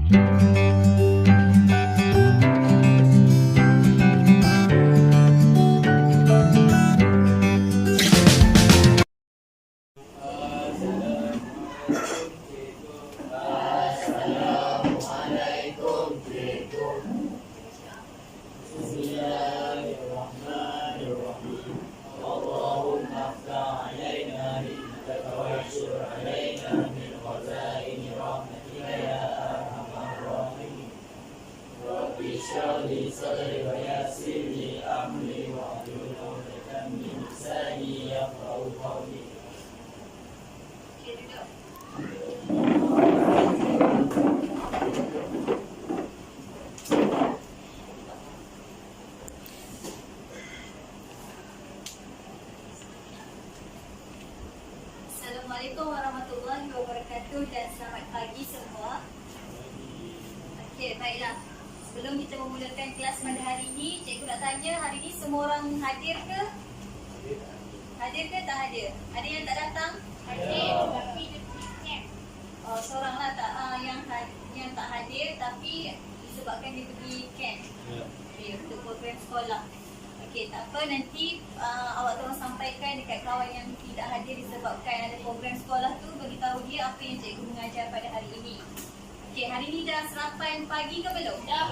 Assalamualaikum warahmatullahi wabarakatuh dan selamat pagi semua. Okey, baiklah. Sebelum kita memulakan kelas pada hari ini, cikgu nak tanya, hari ini semua orang hadir ke? Hadir ke tak hadir? Ada yang tak datang? Hadir, tapi dia pergi camp. Oh, seoranglah yang tak hadir tapi disebabkan dia pergi camp. Okay, untuk program sekolah. Okey, tak apa, nanti awak tolong sampaikan dekat kawan yang tidak hadir disebabkan ada program sekolah tu, beritahu dia apa yang cikgu mengajar pada hari ini. Okey, hari ini dah sarapan pagi ke belum? Dah.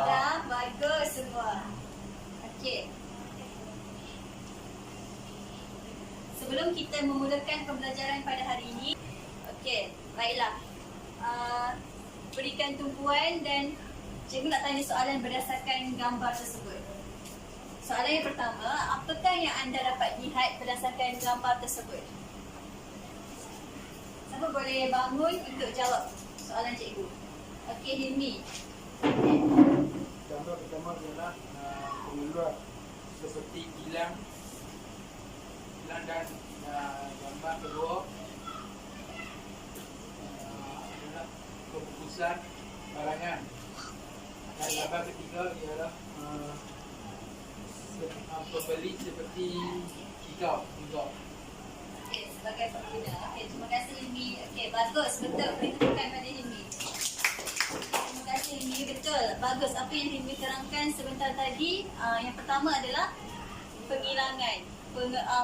Dah, bagus semua. Okey. Sebelum kita memulakan pembelajaran pada hari ini, okey, baiklah. Berikan tumpuan dan cikgu nak tanya soalan berdasarkan gambar tersebut. Soalan yang pertama, apakah yang anda dapat lihat berdasarkan gambar tersebut? Siapa boleh bangun untuk jawab soalan cikgu? Okey, Hilmi. Gambar pertama adalah pengeluar seperti kilang dan gambar kedua adalah pembungkusan barangan, dan gambar ketiga ialah pembeli seperti hijau juga. Okey, sebagai pengguna. Okey, terima kasih Hilmi. Okey, bagus, betul. Beri tepukan pada Hilmi. Terima kasih Hilmi, betul. Bagus apa yang Hilmi terangkan sebentar tadi. Yang pertama adalah penghilangan.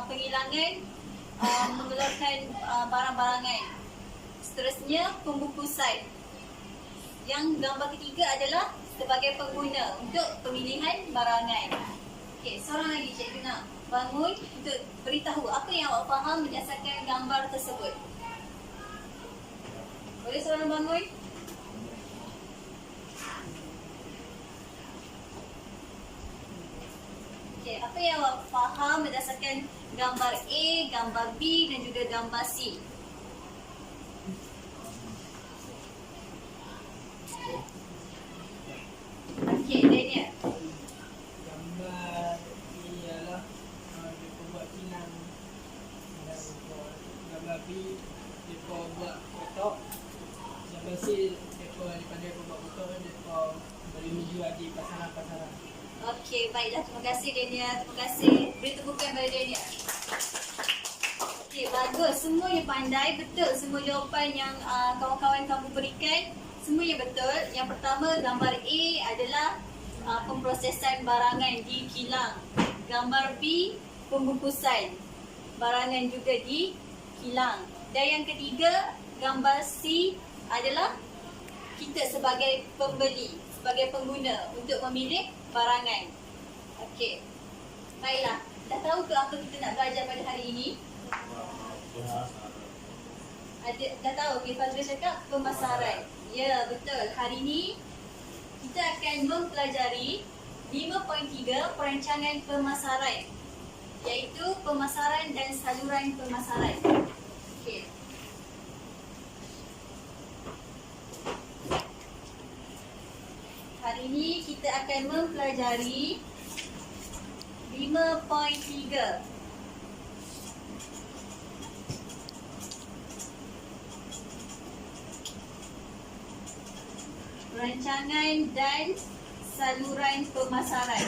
Penghilangan mengeluarkan barang-barangan. Seterusnya pembungkusan. Yang gambar ketiga adalah sebagai pengguna untuk pemilihan barangan. Okey, seorang lagi cikgu nak bangun untuk beritahu apa yang awak faham berdasarkan gambar tersebut. Boleh seorang bangun? Okey, apa yang awak faham berdasarkan gambar A, gambar B dan juga gambar C? Okey, Daniel. Gambar ialah dia buat kilang, dan gambar B dia buat kotak, gambar C dia pandai buat kotak, dia boleh menjual di pasaran-pasaran. Okey, baiklah. Terima kasih Daniel. Terima kasih. Beri tepukan pada Daniel. Okey, bagus. Semuanya pandai. Betul semua jawapan yang kawan-kawan kamu berikan. Semuanya betul. Yang pertama, gambar A adalah pemprosesan barangan di kilang. Gambar B, pembungkusan barangan juga di kilang. Dan yang ketiga, gambar C adalah kita sebagai pembeli, sebagai pengguna untuk memilih barangan. Okey. Baiklah. Dah tahu ke apa kita nak belajar pada hari ini? Dah tahu? Okey, Fazrul cakap pemasaran. Ya, betul. Hari ini kita akan mempelajari 5.3 perancangan pemasaran, iaitu pemasaran dan saluran pemasaran. Okey. Hari ini kita akan mempelajari 5.3. Perancangan dan saluran pemasaran.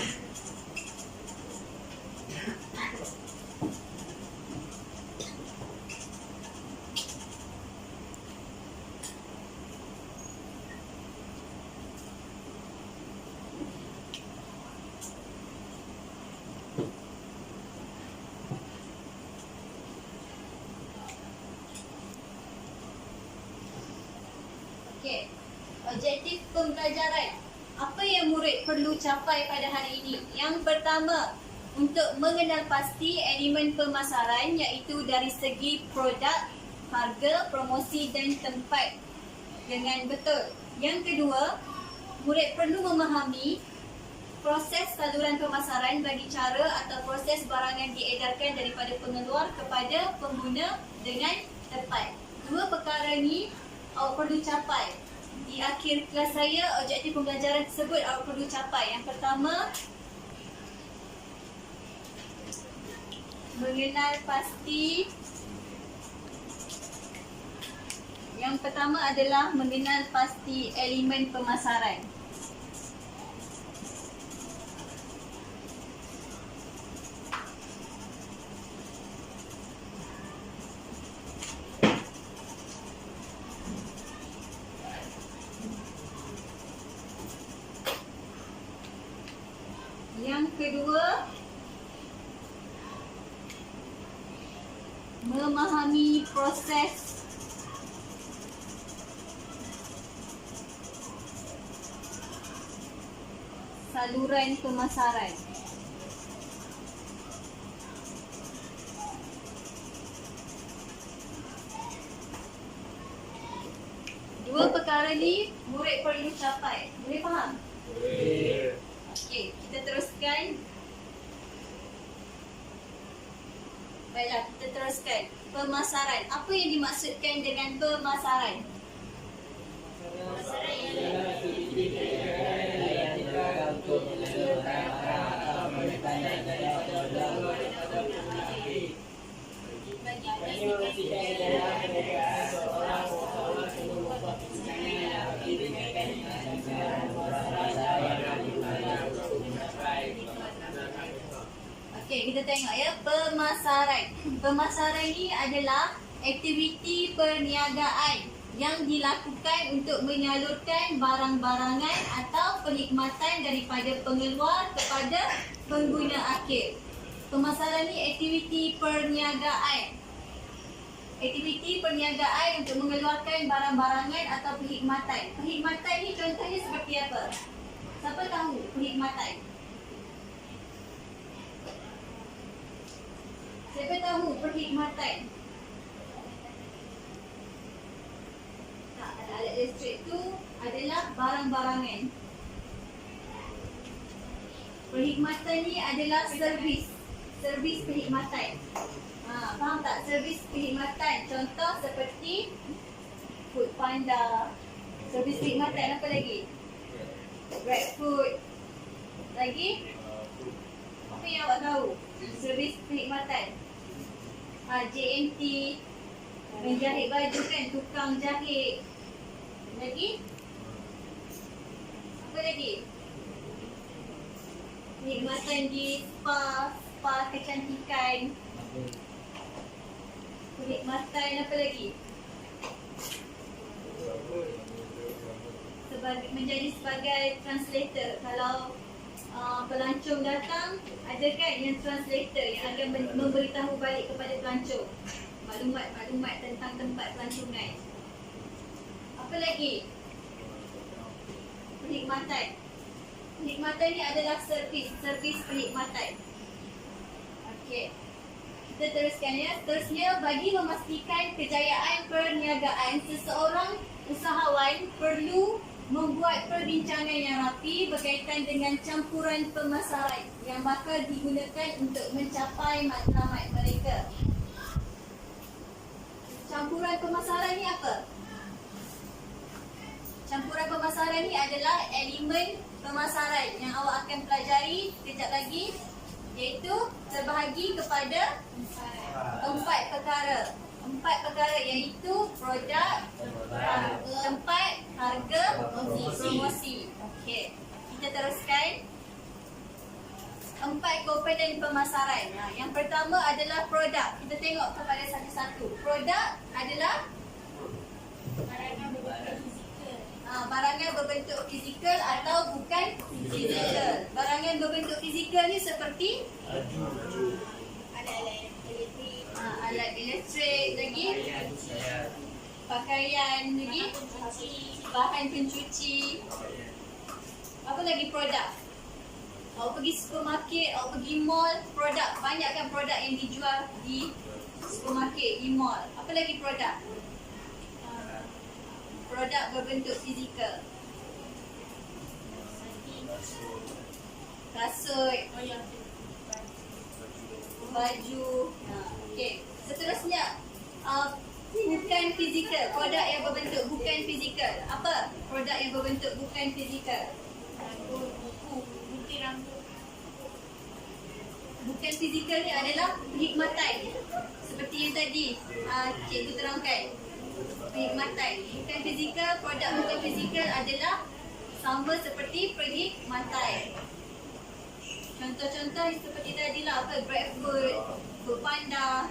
Okey. Objektif pembelajaran. Apa yang murid perlu capai pada hari ini? Yang pertama, untuk mengenal pasti elemen pemasaran iaitu dari segi produk, harga, promosi dan tempat dengan betul. Yang kedua, murid perlu memahami proses saluran pemasaran bagi cara atau proses barangan diedarkan daripada pengeluar kepada pengguna dengan tepat. Dua perkara ni awak perlu capai. Di akhir kelas saya, objektif pembelajaran tersebut awak perlu capai. Yang pertama, mengenal pasti. Yang pertama adalah mengenal pasti elemen pemasaran. Yang kedua, memahami proses saluran pemasaran. Dua perkara ni murid perlu capai. Boleh faham? Boleh. Okey, kita teruskan. Baiklah, kita teruskan. Pemasaran. Apa yang dimaksudkan dengan pemasaran? Pemasaran ialah Okey, kita tengok ya, pemasaran. Pemasaran ni adalah aktiviti perniagaan yang dilakukan untuk menyalurkan barang-barangan atau perkhidmatan daripada pengeluar kepada pengguna akhir. Pemasaran ni aktiviti perniagaan. Aktiviti perniagaan untuk mengeluarkan barang-barangan atau perkhidmatan. Perkhidmatan ni contohnya seperti apa? Siapa tahu perkhidmatan? Siapa tahu perkhidmatan? Tak, alat listrik tu adalah barang-barangan. Perkhidmatan ni adalah servis. Servis perkhidmatan. Faham tak? Servis perkhidmatan. Contoh seperti Foodpanda. Servis perkhidmatan apa lagi? GrabFood. Lagi? Apa yang awak tahu? Servis perkhidmatan. JMT. Menjahit baju kan? Tukang jahit. Lagi? Apa lagi? Perkhidmatan di spa kecantikan. Perkhidmatan apa lagi? Menjadi sebagai translator. Kalau pelancong datang, ada kan yang translator yang akan memberitahu balik kepada pelancong maklumat-maklumat tentang tempat pelancongan. Apa lagi? Perkhidmatan. Perkhidmatan ni adalah servis perkhidmatan. Okey. Kita teruskan ya. Seterusnya, bagi memastikan kejayaan perniagaan, seseorang usahawan perlu membuat perbincangan yang rapi berkaitan dengan campuran pemasaran yang bakal digunakan untuk mencapai matlamat mereka. Campuran pemasaran ni apa? Campuran pemasaran ni adalah elemen pemasaran yang awak akan pelajari sekejap lagi, iaitu terbahagi kepada 4 perkara. 4 perkara iaitu produk, tempat, harga, promosi. Okey. Kita teruskan. 4 komponen pemasaran. Yang pertama adalah produk. Kita tengok kepada satu-satu. Produk adalah barangan berbentuk fizikal atau bukan fizikal. Barangan berbentuk fizikal ni seperti alat elektrik, lagi pakaian lagi, bahan pencuci. Apa lagi produk? Awak pergi supermarket, awak pergi mall, produk. Banyak kan produk yang dijual di supermarket, di mall. Apa lagi produk? Produk berbentuk fizikal. Kasut, baju. Okey. Seterusnya, bukan fizikal. Produk yang berbentuk bukan fizikal. Apa produk yang berbentuk bukan fizikal? Gunting rambut. Bukan fizikal ni adalah perkhidmatan. Seperti yang tadi cikgu terangkan. Perkhidmatan. Bukan fizikal, produk bukan fizikal adalah sama seperti perkhidmatan. Contoh-contoh seperti tadi lah, apa, Bradford, Foodpanda,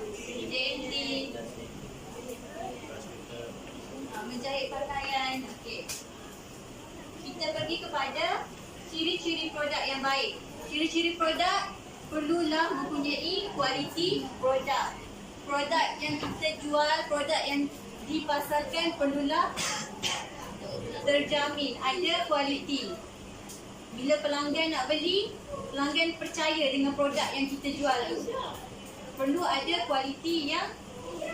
JNT, menjahit pakaian. Okey. Kita pergi kepada ciri-ciri produk yang baik. Ciri-ciri produk perlulah mempunyai kualiti produk. Produk yang kita jual, produk yang dipasarkan perlulah terjamin ada kualiti. Bila pelanggan nak beli, pelanggan percaya dengan produk yang kita jual tu. Perlu ada kualiti yang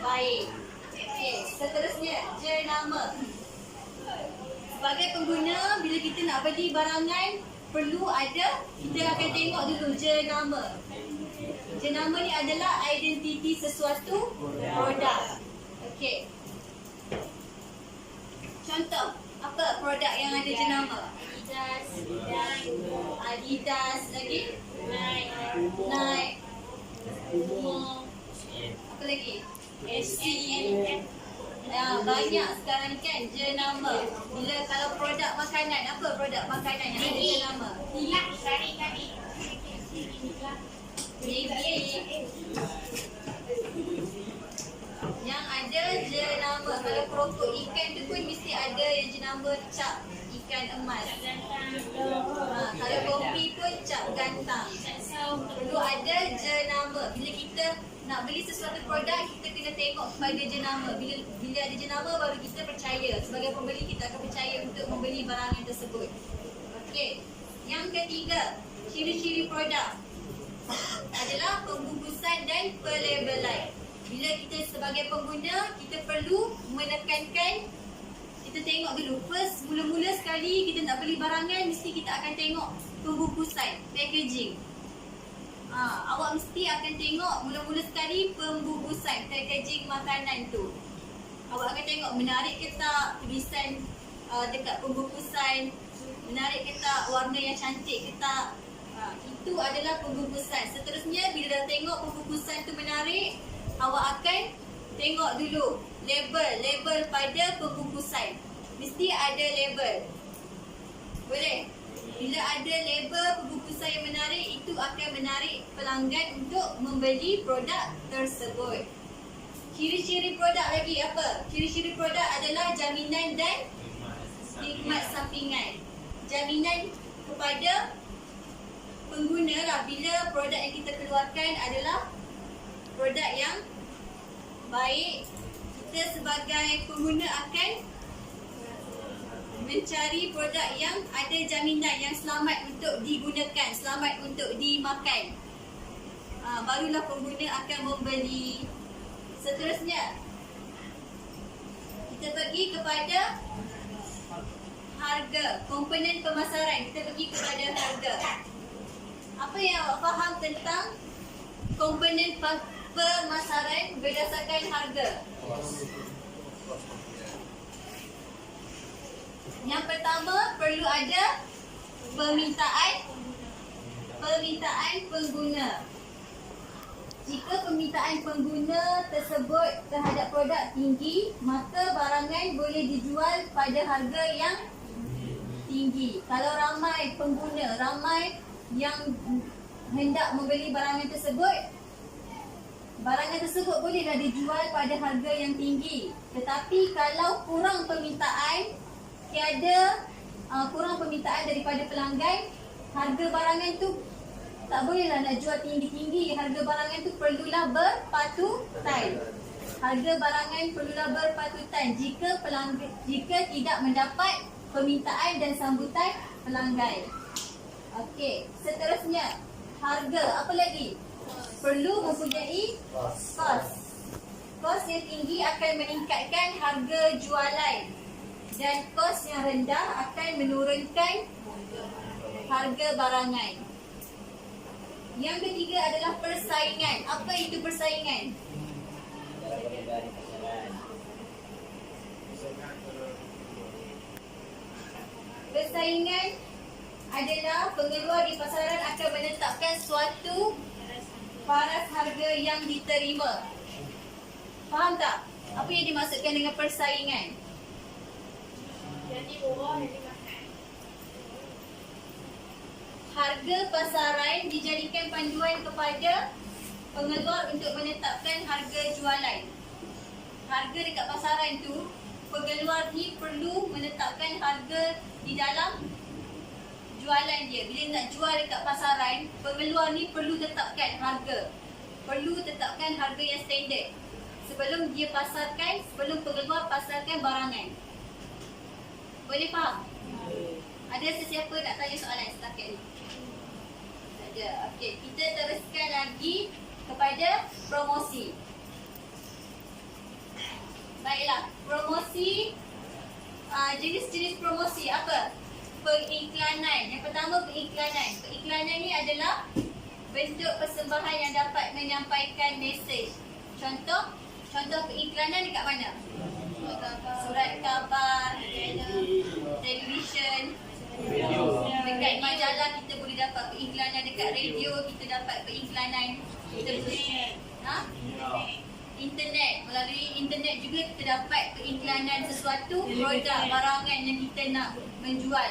baik. Okey, seterusnya jenama. Sebagai pengguna, bila kita nak beli barangan, perlu ada, kita akan tengok dulu jenama. Jenama ni adalah identiti sesuatu produk. Okey. Contoh, apa produk yang ada jenama? Adidas, lagi? Nike. Apa lagi? SC. Banyak sekarang ni kan jenama. Bila kalau produk makanan, apa produk makanan yang ada jenama? Kari-kari. Yang ada jenama. Kalau keropok ikan tu pun mesti ada yang jenama cap ikan emas. Kalau kopi pun cap gantang. Perlu ada jenama. Bila kita nak beli sesuatu produk, kita kena tengok kepada jenama. Bila ada jenama, baru kita percaya. Sebagai pembeli, kita akan percaya untuk membeli barangan tersebut. Okey. Yang ketiga, ciri-ciri produk adalah pembungkusan dan pelabelan. Bila kita sebagai pengguna, kita perlu menekankan, kita tengok dulu. First, mula-mula sekali kita nak beli barangan, mesti kita akan tengok pembungkusan, packaging. Awak mesti akan tengok mula-mula sekali pembungkusan, packaging makanan tu. Awak akan tengok menarik ke tak tulisan dekat pembungkusan, menarik ke tak, warna yang cantik ke tak. Itu adalah pembungkusan. Seterusnya, bila dah tengok pembungkusan tu menarik, awak akan tengok dulu label pada pembungkusan. Mesti ada label. Boleh? Bila ada label pembungkusan yang menarik, itu akan menarik pelanggan untuk membeli produk tersebut. Ciri-ciri produk lagi apa? Ciri-ciri produk adalah jaminan dan khidmat sampingan. Jaminan kepada pengguna lah, bila produk yang kita keluarkan adalah produk yang baik, kita sebagai pengguna akan mencari produk yang ada jaminan, yang selamat untuk digunakan, selamat untuk dimakan. Barulah pengguna akan membeli. Seterusnya, kita pergi kepada harga, komponen pemasaran. Kita pergi kepada harga. Apa yang awak faham tentang komponen pemasaran berdasarkan harga? Yang pertama, perlu ada permintaan pengguna. Jika permintaan pengguna tersebut terhadap produk tinggi, maka barangan boleh dijual pada harga yang tinggi. Kalau ramai pengguna, ramai yang hendak membeli barangan tersebut bolehlah dijual pada harga yang tinggi. Tetapi kalau kurang permintaan, kurang permintaan daripada pelanggan, harga barangan tu tak bolehlah nak jual tinggi-tinggi. Harga barangan tu perlulah berpatutan. Harga barangan perlulah berpatutan jika tidak mendapat permintaan dan sambutan pelanggan. Okey, seterusnya harga. Apa lagi? Perlu mempunyai kos. Kos yang tinggi akan meningkatkan harga jualan dan kos yang rendah akan menurunkan harga barangan. Yang ketiga adalah persaingan. Apa itu persaingan? Persaingan adalah pengeluar di pasaran akan menetapkan suatu paras harga yang diterima. Faham tak? Apa yang dimaksudkan dengan persaingan? Jadi murah, jadi mahal. Harga pasaran dijadikan panduan kepada pengeluar untuk menetapkan harga jualan. Harga dekat pasaran tu, pengeluar ni perlu menetapkan harga di dalam jualan dia. Bila nak jual dekat pasaran, pengeluar ni perlu tetapkan harga. Perlu tetapkan harga yang standard sebelum dia pasarkan, sebelum pengeluar pasarkan barangan. Boleh faham? Ada sesiapa nak tanya soalan setakat ni? Tak ada. Okey, kita teruskan lagi kepada promosi. Baiklah, promosi, jenis-jenis promosi apa? Periklanan. Yang pertama periklanan. Periklanan ni adalah bentuk persembahan yang dapat menyampaikan mesej. Contoh periklanan dekat mana? Surat khabar, televisyen, dekat majalah kita boleh dapat periklanan, dekat radio kita dapat periklanan. Kita boleh internet, melalui internet juga kita dapat periklanan sesuatu produk barangan yang kita nak menjual,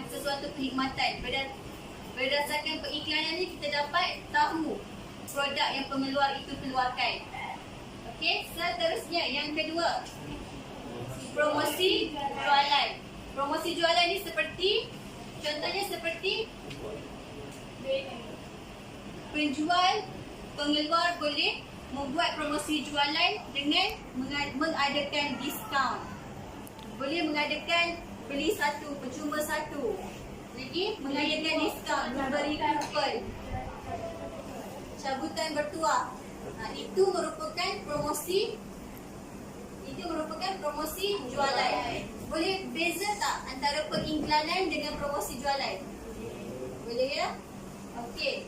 sesuatu perkhidmatan. Berdasarkan periklanan ni kita dapat tahu produk yang pengeluar itu keluarkan. Okey, seterusnya yang kedua, promosi jualan. Promosi jualan ni contohnya seperti penjual, pengeluar boleh membuat promosi jualan dengan mengadakan diskaun. Boleh mengadakan beli satu, percuma satu. Lagi mengadakan diskaun, memberi kupon, cabutan bertuah. Itu merupakan promosi jualan. Boleh beza tak antara periklanan dengan promosi jualan? Boleh ya? Okey.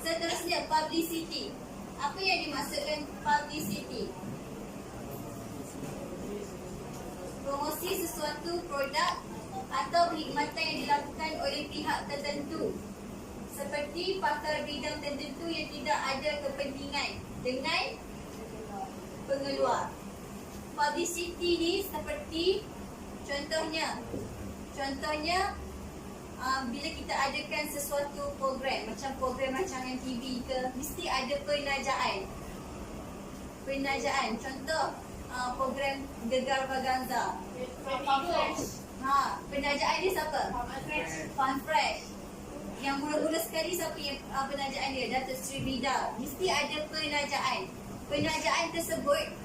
Seterusnya publicity. Apa yang dimaksudkan publicity? Promosi sesuatu produk atau perkhidmatan yang dilakukan oleh pihak tertentu, seperti pakar bidang tertentu yang tidak ada kepentingan dengan pengeluar. Publicity ni seperti contohnya bila kita adakan sesuatu program, macam program rancangan TV ke, mesti ada penajaan. Contoh program Gegar Vaganza. Penajaan dia siapa? Fun Fresh. Yang mula-mula sekali siapa yang penajaan dia? Datuk Seri Bida. Mesti ada penajaan. Penajaan tersebut,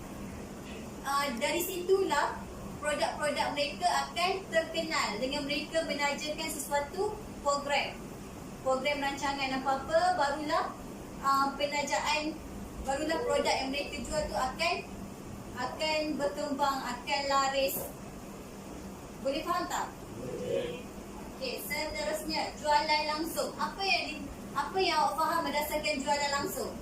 dari situlah produk-produk mereka akan terkenal dengan mereka menajakan sesuatu program rancangan apa-apa, barulah barulah produk yang mereka jual tu akan berkembang, akan laris. Boleh faham tak? Okey, seterusnya jualan langsung. Apa yang awak faham berdasarkan jualan langsung?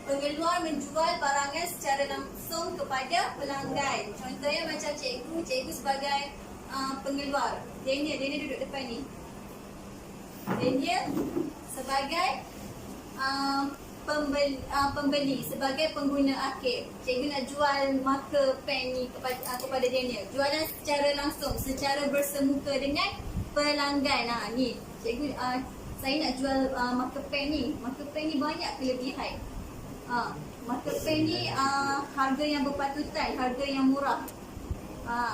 Pengeluar menjual barangan secara langsung kepada pelanggan. Contohnya macam cikgu sebagai pengeluar. Daniel duduk depan ni. Daniel sebagai pembeli, sebagai pengguna akhir. Cikgu nak jual marker pen ni kepada Daniel. Jualan secara langsung, secara bersemuka dengan pelanggan. Ni cikgu, saya nak jual marker pen ni. Marker pen ni banyak kelebihan. Marker pen ni harga yang berpatutan, harga yang murah.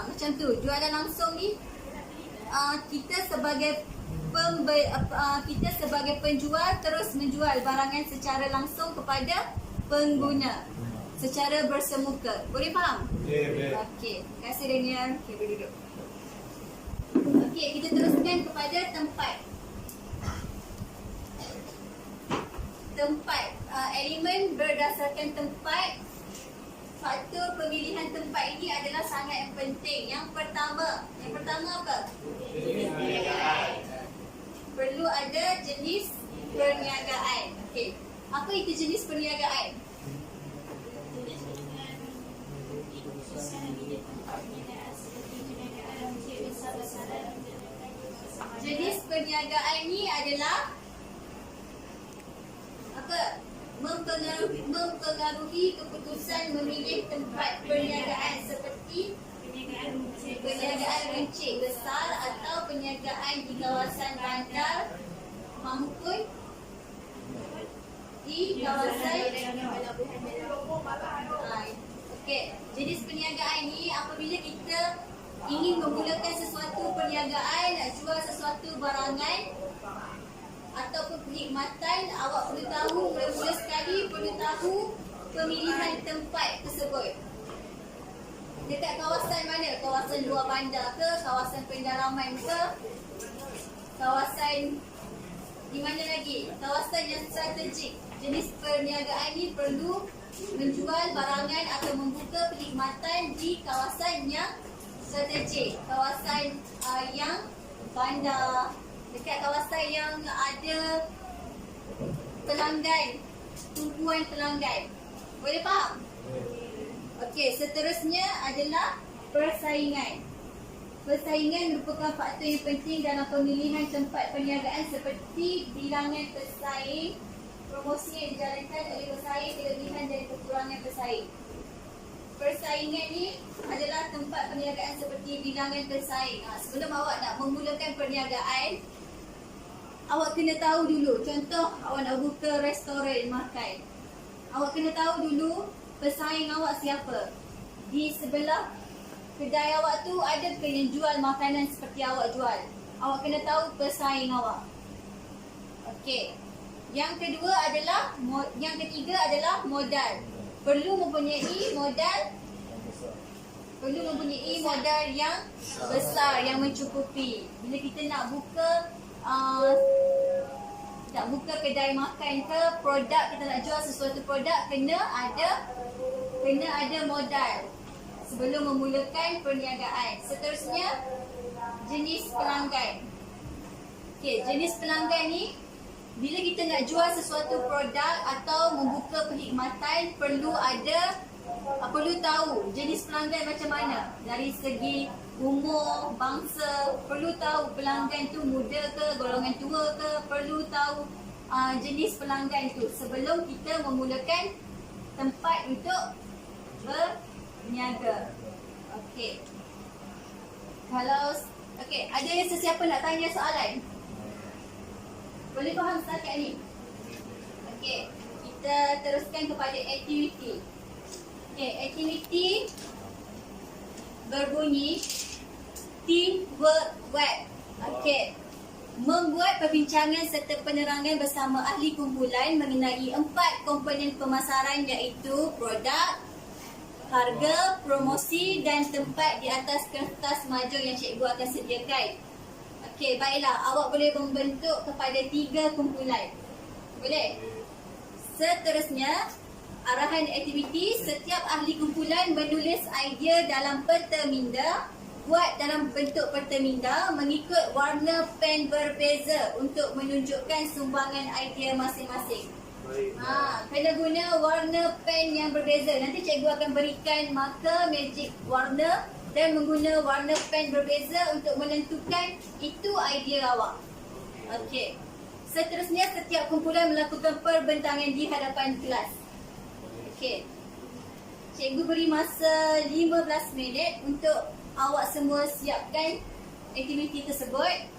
Macam tu. Jualan langsung ni kita sebagai kita sebagai penjual terus menjual barangan secara langsung kepada pengguna secara bersemuka. Boleh faham? Okey, terima kasih Daniel. Okey, boleh duduk. Okey, kita teruskan kepada tempat. Tempat, elemen berdasarkan tempat. Faktor pemilihan tempat ini adalah sangat penting. Yang pertama apa? Perlu ada jenis perniagaan. Okey. Apa itu jenis perniagaan? Jenis perniagaan ini adalah apa? Mempengaruhi keputusan memilih tempat perniagaan seperti perniagaan runcit besar atau perniagaan di kawasan bandar maupun di kawasan okey, jenis perniagaan ni apabila kita ingin memulakan sesuatu perniagaan, nak jual sesuatu barangan ataupun perkhidmatan, awak perlu tahu, mula-mula sekali perlu tahu pemilihan tempat tersebut. Dekat kawasan mana? Kawasan luar bandar ke? Kawasan pendalaman ke? Kawasan di mana lagi? Kawasan yang strategik. Jenis perniagaan ni perlu menjual barangan atau membuka perkhidmatan di kawasan yang strategik. Kawasan yang bandar, dekat kawasan yang ada pelanggan, tumpuan pelanggan. Boleh faham? Okey, seterusnya adalah persaingan. Persaingan merupakan faktor yang penting dalam pemilihan tempat perniagaan seperti bilangan pesaing, promosi yang dijalankan oleh pesaing, kelebihan dan kekurangan pesaing. Persaingan ni adalah tempat perniagaan seperti bilangan pesaing. Sebelum awak nak memulakan perniagaan, awak kena tahu dulu. Contoh, awak nak buka restoran makan. Awak kena tahu dulu pesaing awak siapa. Di sebelah kedai awak tu ada ke yang jual makanan seperti awak jual. Awak kena tahu pesaing awak. Okey. Yang ketiga adalah modal. Perlu mempunyai modal yang besar, yang mencukupi. Bila kita nak buka kedai makan ke, produk kita nak jual sesuatu produk, kena ada modal sebelum memulakan perniagaan. Seterusnya, jenis pelanggan. Okey, jenis pelanggan ni bila kita nak jual sesuatu produk atau membuka perkhidmatan, perlu tahu jenis pelanggan macam mana. Dari segi umur, bangsa, perlu tahu pelanggan tu muda ke, golongan tua ke, perlu tahu jenis pelanggan tu sebelum kita memulakan tempat untuk berniaga. Okey. Ada sesiapa nak tanya soalan? Boleh faham setakat ni? Okey, kita teruskan kepada aktiviti. Okey, aktiviti berbunyi teamwork web. Okey. Membuat perbincangan serta penerangan bersama ahli kumpulan mengenai 4 komponen pemasaran iaitu produk, harga, promosi dan tempat di atas kertas majur yang cikgu akan sediakan. Okey, baiklah. Awak boleh membentuk kepada 3 kumpulan. Boleh? Seterusnya, arahan aktiviti, setiap ahli kumpulan menulis idea dalam peta minda, buat dalam bentuk peta minda mengikut warna pen berbeza untuk menunjukkan sumbangan idea masing-masing. Kena guna warna pen yang berbeza. Nanti cikgu akan berikan marker magic warna dan mengguna warna pen berbeza untuk menentukan itu idea awak. Okey. Seterusnya, setiap kumpulan melakukan perbentangan di hadapan kelas. Okey. Cikgu beri masa 15 minit untuk awak semua siapkan aktiviti tersebut.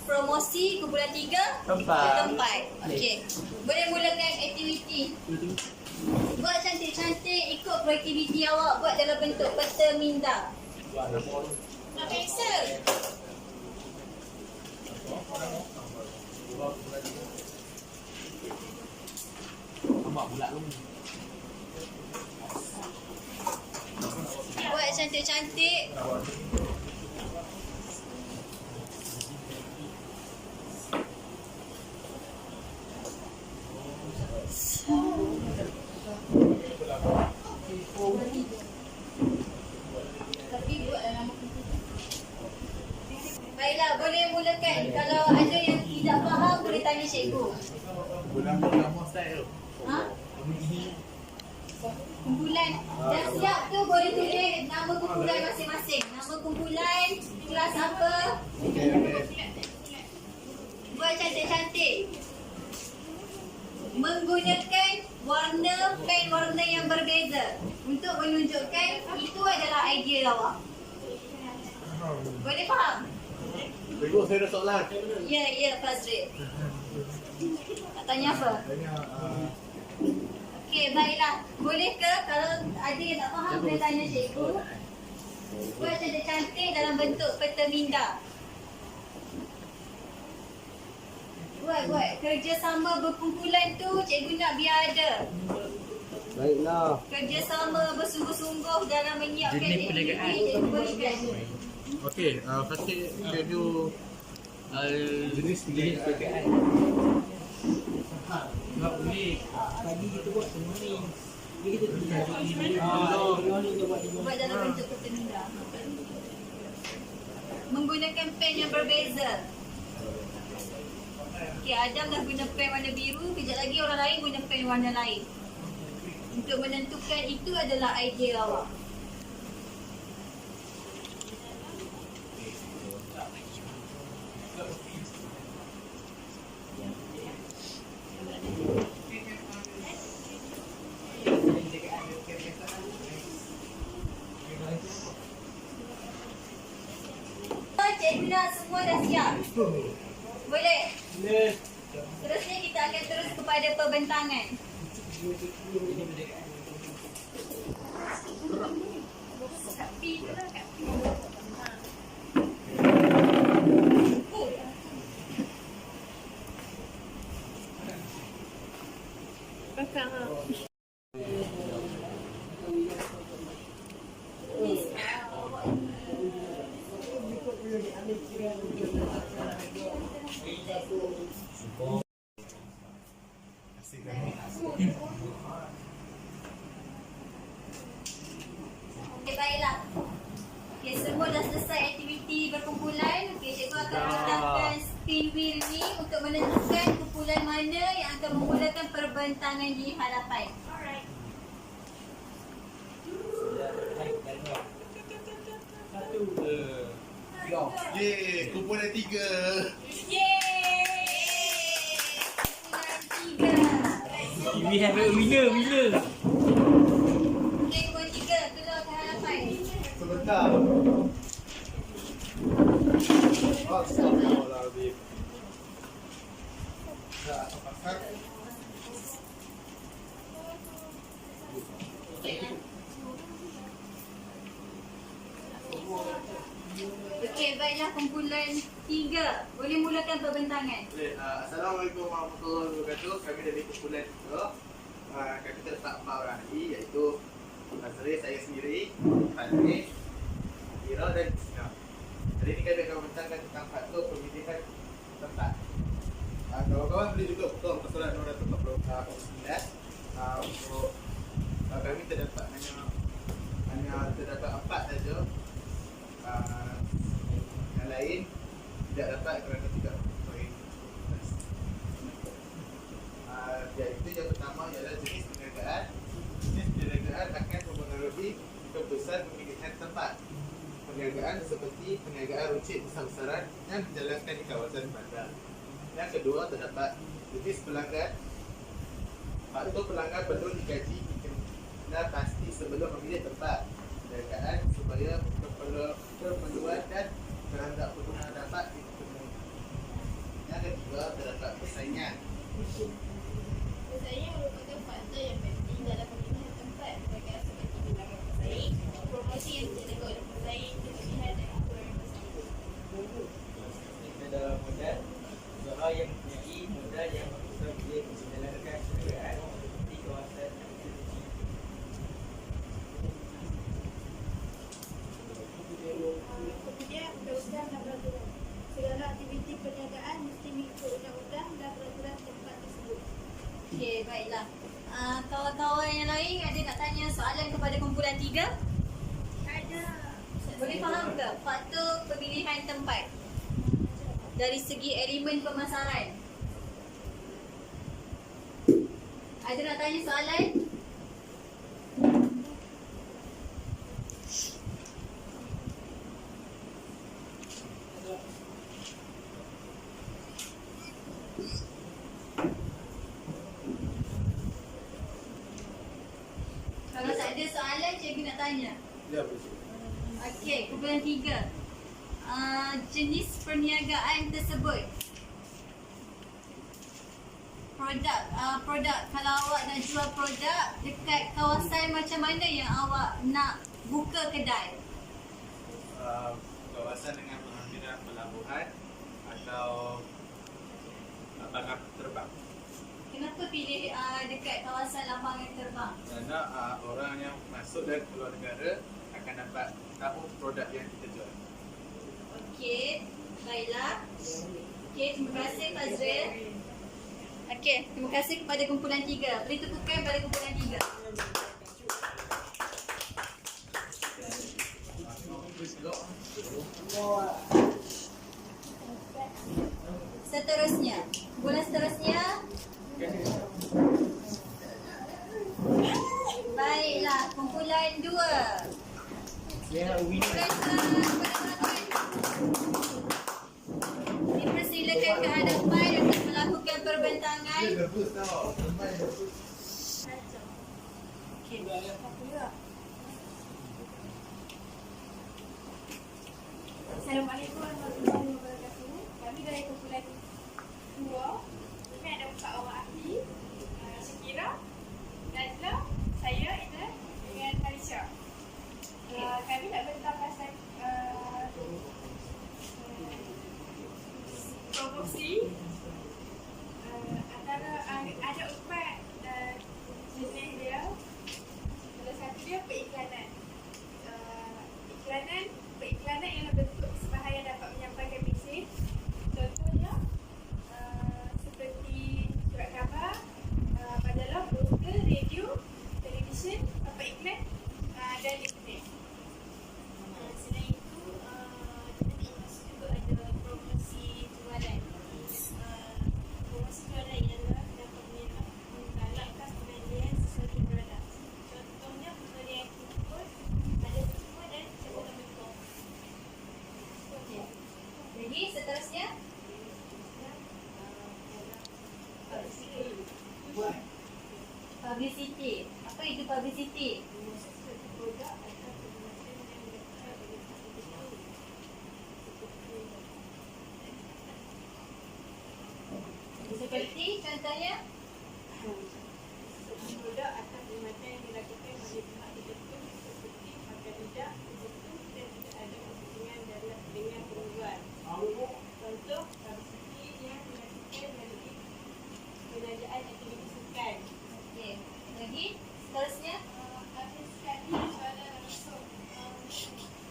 promosi kumpulan 3 tempat. Okey. Boleh mulakan aktiviti. Buat cantik-cantik ikut produktiviti awak buat dalam bentuk peta minda. Nak pensel? Buat cantik-cantik. Tapi buatlah nama komputer. Baiklah, boleh mulakan. Kalau ada yang tidak faham, boleh tanya cikgu. Ha? Kumpulan. Dah siap tu boleh tulis nama kumpulan masing-masing. Nama kumpulan, kelas apa. Buat cantik-cantik. Menggunakan warna pen warna yang berbeza untuk menunjukkan itu adalah idea awak. Boleh faham? Cikgu, saya ada soalan. Ya, Fazril. Nak tanya apa? Okey, baiklah. Boleh ke kalau ada yang tak faham boleh tanya cikgu. Buat cantik-cantik dalam bentuk peta minda. Buat. Kerjasama berkumpulan tu cikgu nak biar ada. Baiklah. Kerjasama bersungguh-sungguh dalam menyiapkan aktiviti cikgu berikan. Okey, Fatih review jenis perniagaan. Tak boleh. Pagi kita buat semua ni. Jadi kita cari Buat dalam bentuk peta minda. Menggunakan pen yang berbeza. Okey, Adam dah guna pen warna biru, kejap lagi orang lain guna pen warna lain. Untuk menentukan itu adalah idea awak. Cikgu nak semua dah siap? Boleh? Boleh. Terusnya kita akan terus kepada perbentangan. Okey, baiklah. Okey, semua dah selesai aktiviti berkumpulan. Okey, cikgu akan letakkan spin wheel ni untuk menentukan kumpulan mana yang akan memulakan perbentangan di hadapan. Alright. Yeay, kumpulan 3. Yeay! Kumpulan 3. We have a winner. Okey, kumpulan 3 keluar ke hadapan. Sebentar. Astagfirullahaladzim. Dah, pasal. Okey, baiklah kumpulan 3. Boleh mulakan perbentangan. Assalamualaikum warahmatullahi wabarakatuh. Kami dari kumpulan 3. Kami terletak 4 orang ahli, iaitu Azri, saya sendiri, Fatih, Ira dan Isna. Hari ini kami akan membentangkan tentang faktor pemilihan tempat. Kawan-kawan boleh juga potong persoalan nombor 49. Untuk kami terdapat hanya terdapat 4 saja. Yang lain tidak dapat kerana tidak poin. Iaitu yang pertama ialah jenis perniagaan. Jenis perniagaan akan mempengaruhi keputusan pemilihan tempat. Perniagaan seperti perniagaan runcit besar-besaran yang dijalankan di kawasan bandar. Yang kedua, terdapat jenis pelanggan. Faktor pelanggan perlu dikaji kena pasti sebelum memilih tempat perniagaan supaya keperluan dan terhadap kebutuhan dapat dipenuhi. Saya merupakan faktor yang penting dalam pemilihan tempat bagi seperti bilangan pesaing, promosi yang dijaga oleh pesaing, kelebihan dan kekurangan pesaing. Kita dalam modal usaha yang mempunyai modal yang besar boleh menjalankan perniagaan di kawasan institusi. Kemudian undang-undang dan peraturan. Segala aktiviti perniagaan mesti mengikut undang-undang dan peraturan tempat tersebut. Okey, baiklah. Kawan-kawan yang lain ada nak tanya soalan kepada kumpulan 3? Ada. Boleh faham ke faktor pemilihan tempat dari segi elemen pemasaran? Ada nak tanya soalan? Kalau tak ada soalan, cikgu nak tanya. Ya, betul. Okey, kumpulan 3. Jenis perniagaan tersebut. Produk. Kalau awak nak jual produk dekat kawasan macam mana yang awak nak buka kedai? Kawasan dengan penghampiran pelabuhan atau lapangan terbang. Kenapa pilih dekat kawasan lapangan terbang? Kerana orang yang masuk dan keluar negara akan dapat tahu produk yang kita jual. Okey, baiklah. Okey, terima kasih Fazril. Okey, terima kasih kepada kumpulan 3. Beri tepukan pada kumpulan 3. Seterusnya, kumpulan seterusnya. Baiklah, kumpulan 2. Ya, winner. Dipersilakan ke hadapan untuk melakukan perbentangan. Assalamualaikum warahmatullahi wabarakatuh. Kami dari kumpulan 2. Kami ada 4 orang ahli. Syakira, Najla, saya, Ina dengan Malaysia. Kami nak bentang pasal promosi. Antara ada 4 jenis dia. Salah satu dia periklanan. Periklanan ialah bentuk sebahagian dapat menyampaikan mesej. Contohnya seperti surat khabar, majalah, poster, radio, televisyen, papan iklan dan internet. Selain itu, kita masuk juga ada promosi jualan. Promosi jualan ialah dapat mengalahkan pembelian sesuatu produk. Contohnya pembelian kupon, ada kupon dan cabutan betul. Jadi seterusnya. Publicity. Apa itu publicity? Seperti contohnya. Produk atas perkhidmatan yang dilakukan oleh pihak tertentu seperti pakai tidak, tertentu dan tidak ada kepentingan dengan penjual. Contoh, publicity yang dilakukan melalui penajaan aktiviti sukan. Okey. Lagi seterusnya. Ada sekali jualan langsung.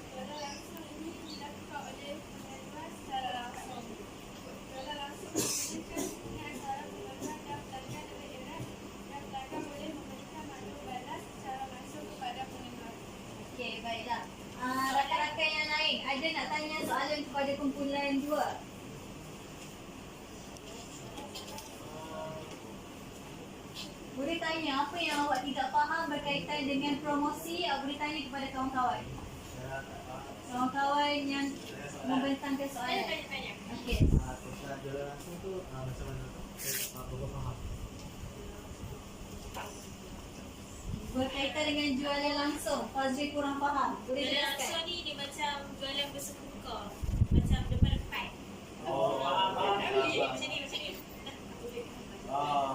Jualan langsung ini dilakukan oleh penjual secara langsung. Jualan langsung menggunakan dengan cara penjualan dan pelanggan daerah dan pelanggan boleh memberikan maklum balas secara langsung kepada penjual. Okey, baiklah. Rakan-rakan yang lain, ada nak tanya soalan kepada kumpulan 2? Boleh tanya apa yang awak tidak faham berkaitan dengan promosi, awak boleh tanya kepada kawan-kawan. Kawan-kawan yang membentangkan soalan. Tanya-tanya. Okey. Saat jualan langsung tu macam mana tu? Saya baru faham. Berkaitan dengan jualan langsung, Fazril kurang faham. Boleh Jualan jelaskan? langsung ni dia macam jualan bersemuka. Macam depan-depan. Oh, Macam ni, macam ni. Ah,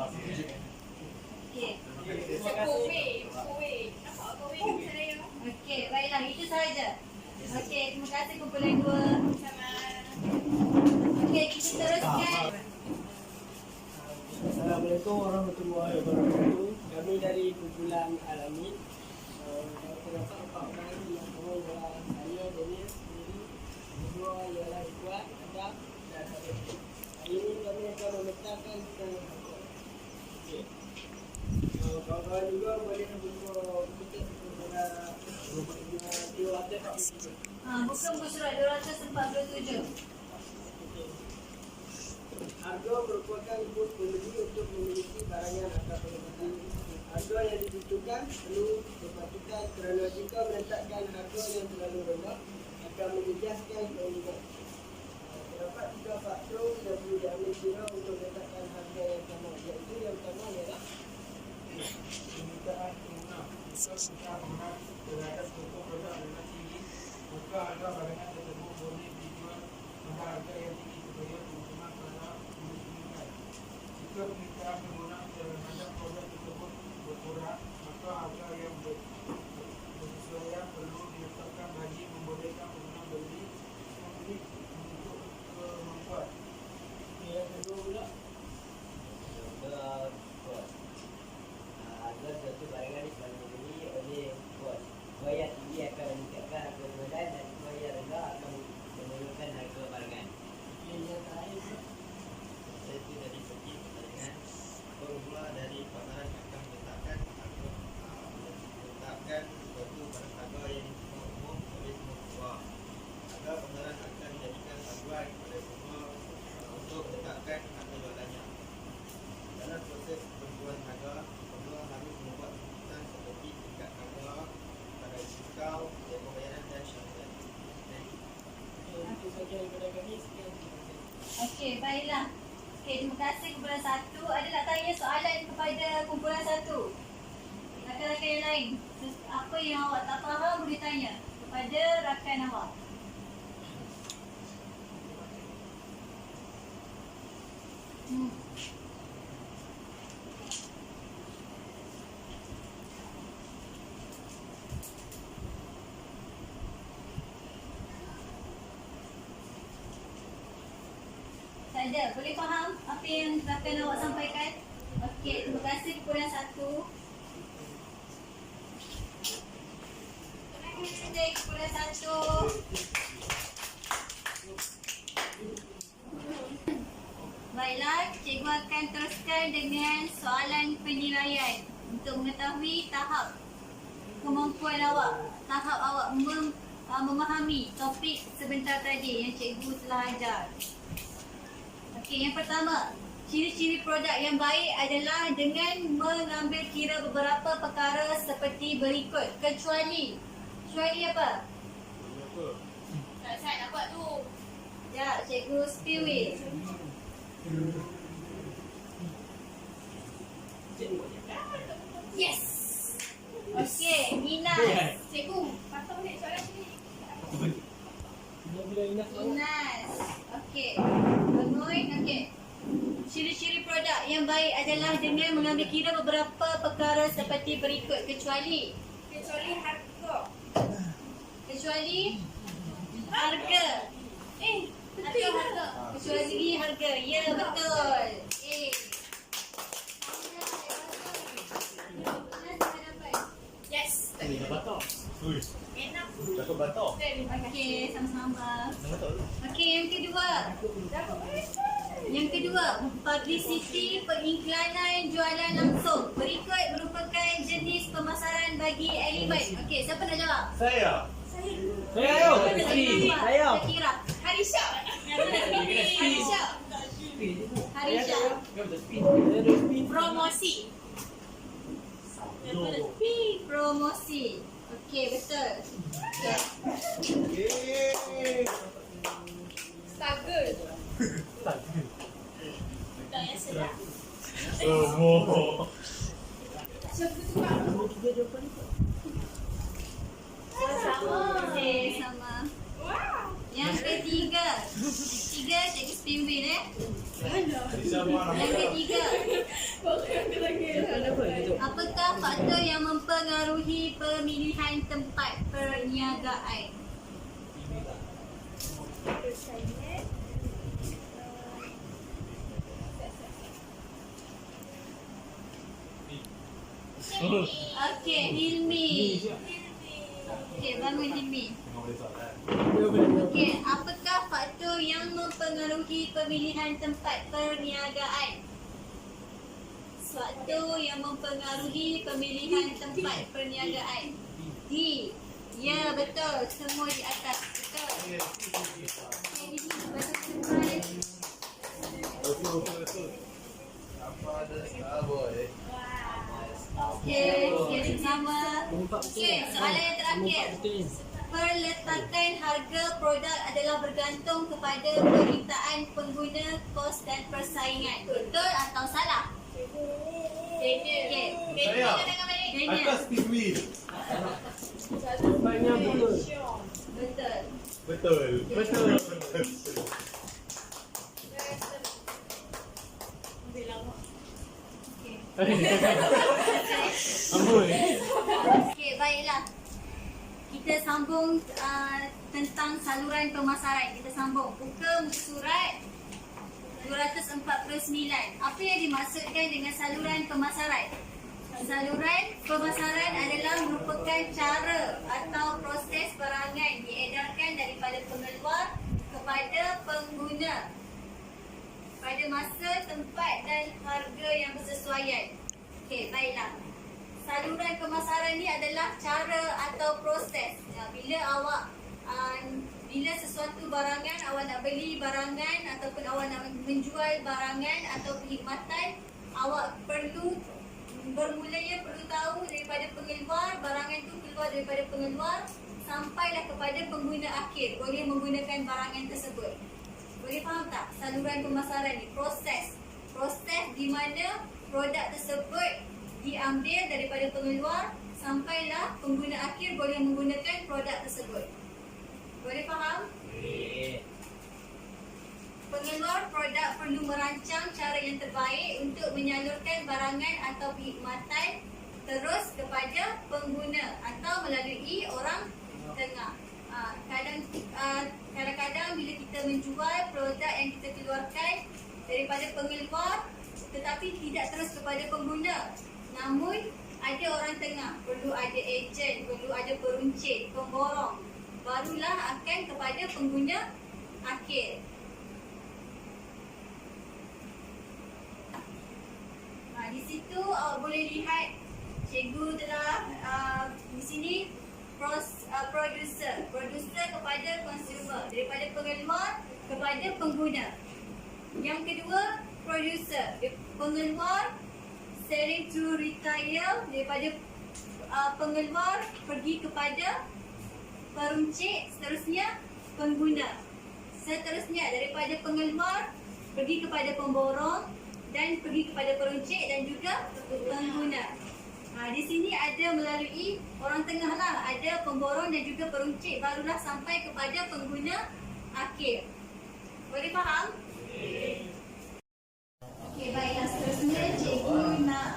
Assalamualaikum warahmatullahi wabarakatuh. Kami dari kumpulan Alamin. Terdapat 4 orang lagi yang pertama ialah saya, Daniel sendiri. Kedua ialah Ikhwan, Adam dan Habib. Hari ini kami akan memecahkan tentang hakul. Okey. Kawan-kawan juga boleh jumpa kita kepada Tio Atas. Buka muka surat 247. Harga merupakan input pembeli untuk memiliki barang yang akan menikmati. Harga yang dibutuhkan perlu diperhatikan kerana jika meletakkan harga yang terlalu rendah akan menjejaskan pengguna. Terdapat 3 faktor yang perlu diambil kira untuk meletakkan harga yang sama, iaitu yang pertama ialah permintaan pengguna. Jika kita mengenal terhadap toko produk dengan tinggi, maka harga barangan tersebut boleh dijual pada harga yang tinggi supaya keuntungan para pembeli meningkat. Jika permintaan pengguna terhadap produk tersebut berkurang, maka harga yang bersesuaian perlu diletakkan bagi membolehkan pengguna membeli untuk kemampuan. yang kedua pula Harga suatu barangan selalu dibeli oleh kos. Kuah yang tinggi akan meningkatkan harga jualan dan kuah yang rendah akan menurunkan harga barangan. yang terakhir pula. Itu dari segi pertandingan bermula dari pasaran akan meletakkan suatu barang harga yang semua umum oleh semua keluar. Harga pasaran akan dijadikan panduan kepada semua untuk meletakkan harga jualannya. Dalam proses penentuan harga, penjual harus membuat keputusan seperti tingkat harga, pada diskaun, tempoh bayaran dan syarikat. Itu saja daripada kami. Sekian, terima kasih. Okey, baiklah. Okey, terima kasih kumpulan 1. Ada nak tanya soalan kepada kumpulan 1? Rakan-rakan yang lain, apa yang awak tak faham boleh tanya kepada rakan awak. Tak ada. Boleh faham apa yang rakan awak sampaikan? Okey, terima kasih kumpulan 1. Terima kasih kumpulan 1. Baiklah, cikgu akan teruskan dengan soalan penilaian untuk mengetahui tahap kemampuan awak, tahap awak memahami topik sebentar tadi yang cikgu telah ajar. Okey, yang pertama, ciri-ciri produk yang baik adalah dengan mengambil kira beberapa perkara seperti berikut. Kecuali apa? Tak saya nak buat tu. Ya, cikgu spill it. Yes. Okey, Inas. Cikgu, patut balik soalan sini. Bila Inas Inas. Okey. Bangun. Okey. Ciri-ciri produk yang baik adalah dengan mengambil kira beberapa perkara seperti berikut. Kecuali harga. Kecuali harga. Harga. Kecuali harga. Ya, betul. Yes. Enak. Cakap batok. Okey, sama-sama. Betul. Okey, yang kedua. Yang kedua, publicity pengiklanan jualan langsung. Berikut merupakan jenis pemasaran bagi elemen. Okey, siapa nak jawab? Saya. Saya kira. Harisha. Harisha. Promosi. Promosi. Okey, betul. Yeay. Struggle. Budak yang sedap. Oh. Siapa tu Pak? Sama. Okey, sama. Wow. Yang ketiga. Cikgu Spimbin Sama Yang ketiga. Lagi. Apakah faktor yang mempengaruhi pemilihan tempat perniagaan? Okey, Hilmi. Okey, bangun Hilmi. Dia boleh. Okey, apakah faktor yang mempengaruhi pemilihan tempat perniagaan? Faktor yang mempengaruhi pemilihan tempat perniagaan. D. Ya, betul. Semua di atas. Betul. Okey, Hilmi, betul. Apa ada boy? Okey, sama. Okey, soalan yang terakhir. Betul. Perletakan harga produk adalah bergantung kepada permintaan pengguna, kos dan persaingan. Betul atau salah? Okey. Saya. Daniel. Atas TV. Banyak betul. Betul. Betul. Betul. Amboi. Okey, baiklah. Kita sambung tentang saluran pemasaran. Kita sambung. Buka muka surat 249. Apa yang dimaksudkan dengan saluran pemasaran? Saluran pemasaran adalah merupakan cara atau proses barangan diedarkan daripada pengeluar kepada pengguna pada masa, tempat dan harga yang bersesuaian. Okey, baiklah. Saluran pemasaran ni adalah cara atau proses. Bila sesuatu barangan, awak nak beli barangan ataupun awak nak menjual barangan atau perkhidmatan, awak perlu tahu daripada pengeluar, barangan tu keluar daripada pengeluar sampailah kepada pengguna akhir boleh menggunakan barangan tersebut. Boleh faham tak? Saluran pemasaran ni proses di mana produk tersebut diambil daripada pengeluar sampailah pengguna akhir boleh menggunakan produk tersebut. Boleh faham? Pengeluar produk perlu merancang cara yang terbaik untuk menyalurkan barangan atau perkhidmatan terus kepada pengguna atau melalui orang tengah. Kadang-kadang bila kita menjual produk yang kita keluarkan daripada pengeluar tetapi tidak terus kepada pengguna, namun ada orang tengah, perlu ada ejen, perlu ada peruncit, pemborong, barulah akan kepada pengguna akhir. Di situ boleh lihat cikgu telah di sini producer kepada consumer, daripada pengeluar kepada pengguna. Yang kedua, producer, pengeluar selling to retail, daripada pengeluar pergi kepada peruncit, seterusnya pengguna. Seterusnya daripada pengeluar pergi kepada pemborong dan pergi kepada peruncit dan juga pengguna. Di sini ada melalui orang tengah lah, ada pemborong dan juga peruncit, barulah sampai kepada pengguna akhir. Boleh faham? Okey, baiklah, seterusnya cikgu nak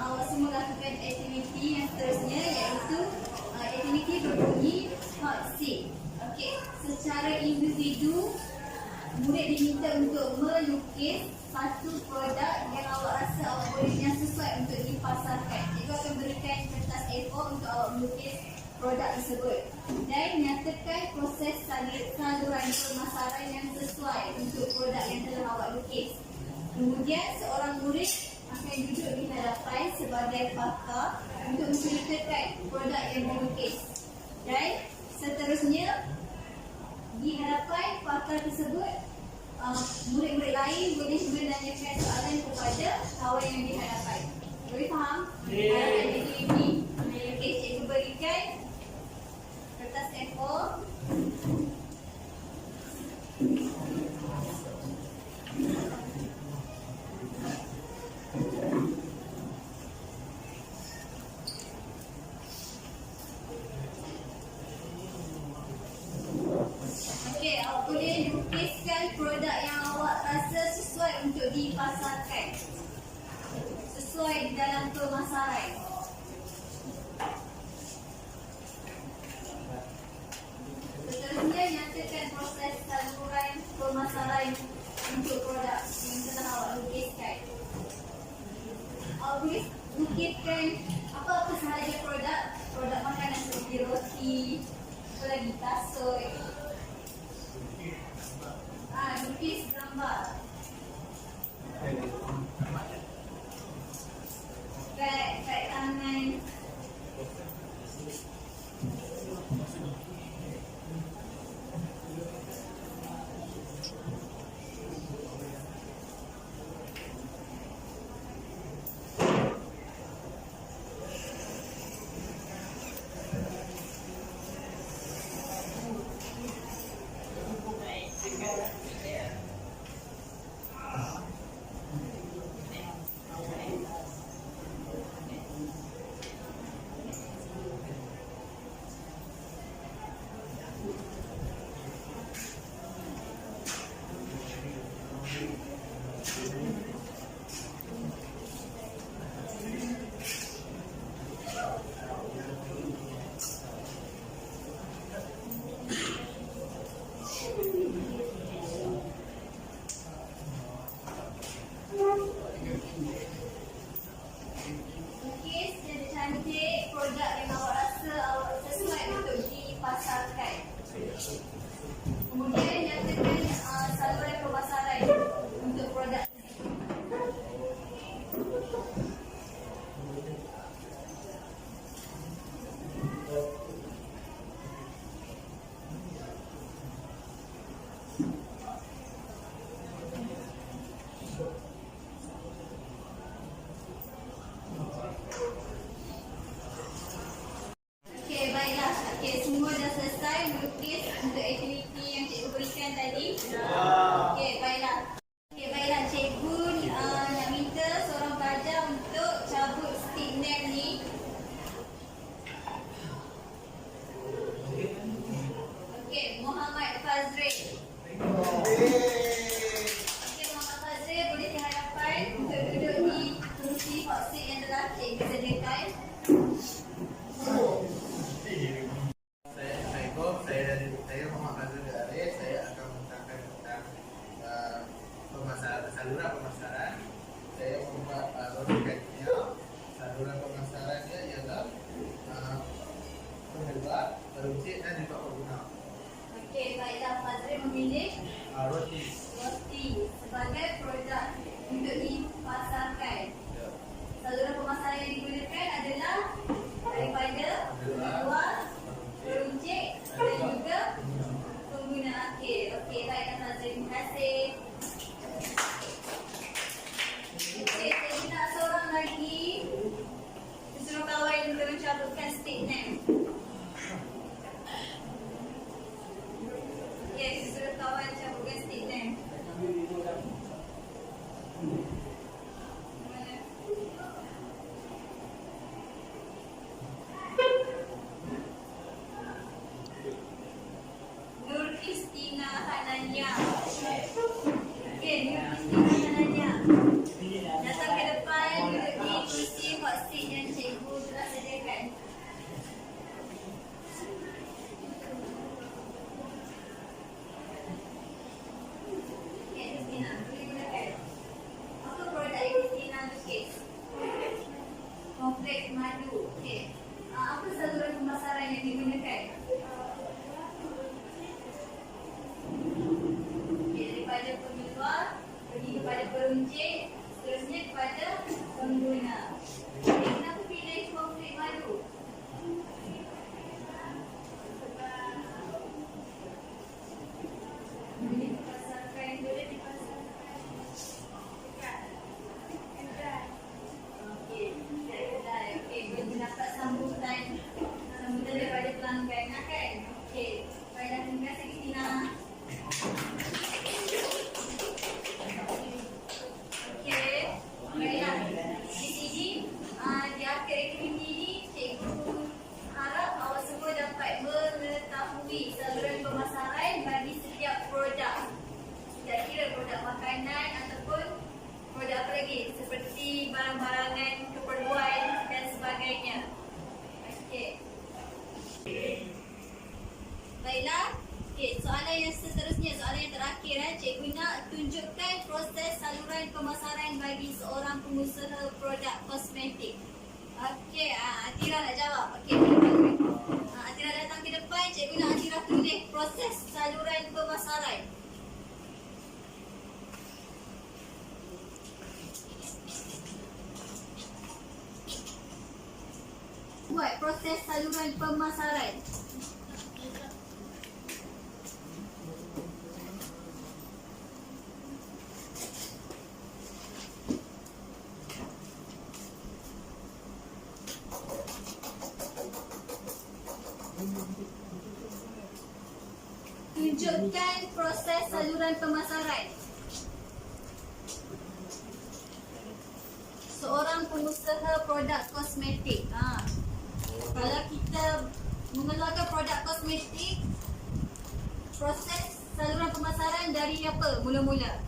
awak semua lakukan aktiviti yang seterusnya, iaitu aktiviti berbunyi hot seat. Okey, secara individu murid diminta untuk melukis satu produk yang awak rasa awak boleh, yang sesuai untuk dipasarkan. Cikgu akan berikan kertas A4 untuk awak melukis produk tersebut dan nyatakan proses saluran pemasaran yang sesuai untuk produk yang telah awak lukis. Kemudian seorang murid akan duduk di hadapan sebagai pakar untuk menceritakan produk yang dilukis. Dan seterusnya di hadapan pakar tersebut, murid-murid lain boleh menanyakan soalan kepada kawan yang di hadapan. Boleh faham? Ini. Okey, cikgu berikan kertas A4. Okey, awak boleh lukiskan produk yang awak rasa sesuai untuk dipasarkan, sesuai di dalam pemasaran. Seterusnya, nyatakan proses saluran pemasaran untuk produk yang telah awak lukiskan. Awak boleh lukiskan apa kasut. Lukis gambar. Beg tangan. Lukis jadi cantik, produk yang awak rasa awak sesuai untuk dipasarkan. Kemudian nyatakan saluran pemasaran untuk produk tersebut. Okey, baiklah. Okey, semua dah selesai melukis untuk aktiviti yang cikgu berikan tadi. Okey, baiklah. Okey, baiklah. Cikgu nak minta seorang pelajar untuk cabut stick nail ni. Okey, Muhammad Fazril. Okey, Muhammad Fazril boleh ke hadapan untuk duduk di kerusi hot seat yang telah cikgu sediakan. Saya Muhammad Fazril Aris. Saya akan menerangkan tentang saluran pemasaran. Saya membuat rotikannya. Saluran pemasarannya ialah penyebar, peruncit dan juga pengguna. Okey, baiklah. Fazril memilih Roti. roti sebagai produk untuk dipasarkan. Saluran pemasaran yang digunakan adalah daripada penjual, peruncit dan juga pengguna akhir. Okey, baiklah Fazril. Terima kasih. Okey, saya nak seorang lagi. Saya suruh kawan untuk mencabutkan stick nail. Okey, saya suruh kawan cabutkan stick nail. Mana? Nur Kristina Hanania. Okey, Nur Kristina Hanania. Datang ke depan duduk di kursi hot seat yang cikgu telah sediakan. Okey, Kristina, boleh gunakan. Apa produk yang Kristina lukis? Kompleks madu. Okey. Apa saluran pemasaran yang digunakan? Okey, daripada penjual pergi kepada peruncit, seterusnya kepada pengguna. Okey, kenapa pilih kompleks madu? Boleh dipasarkan, boleh dipasarkan. Okey, dari kedai. Okey, boleh dapat sambutan daripada pelanggan kan? Okey, baiklah, terima kasih Kristina. Okey, baiklah. Di sini, di akhir aktiviti ini, cikgu harap awak semua dapat mengetahui saluran pemasaran bagi setiap produk. Tak kira produk makanan ataupun produk apa lagi, seperti barang-barangan keperluan dan sebagainya. Okey. Baiklah. Okey, soalan yang seterusnya, soalan yang terakhir cikgu nak tunjukkan proses saluran pemasaran bagi seorang pengusaha produk kosmetik. Okey, Atira nak jawab. Okey, Atira datang ke depan, cikgu nak Atira tulis proses saluran pemasaran. Buat proses saluran pemasaran. Tunjukkan proses saluran pemasaran. Seorang pengusaha produk kosmetik. Kalau kita mengeluarkan produk kosmetik, proses saluran pemasaran dari apa mula-mula?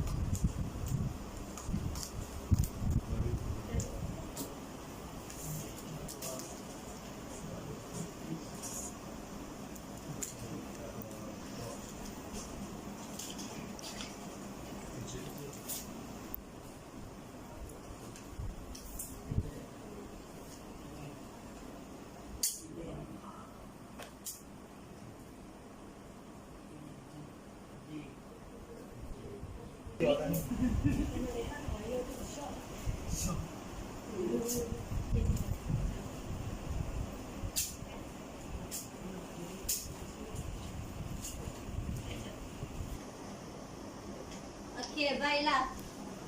Okey, baiklah.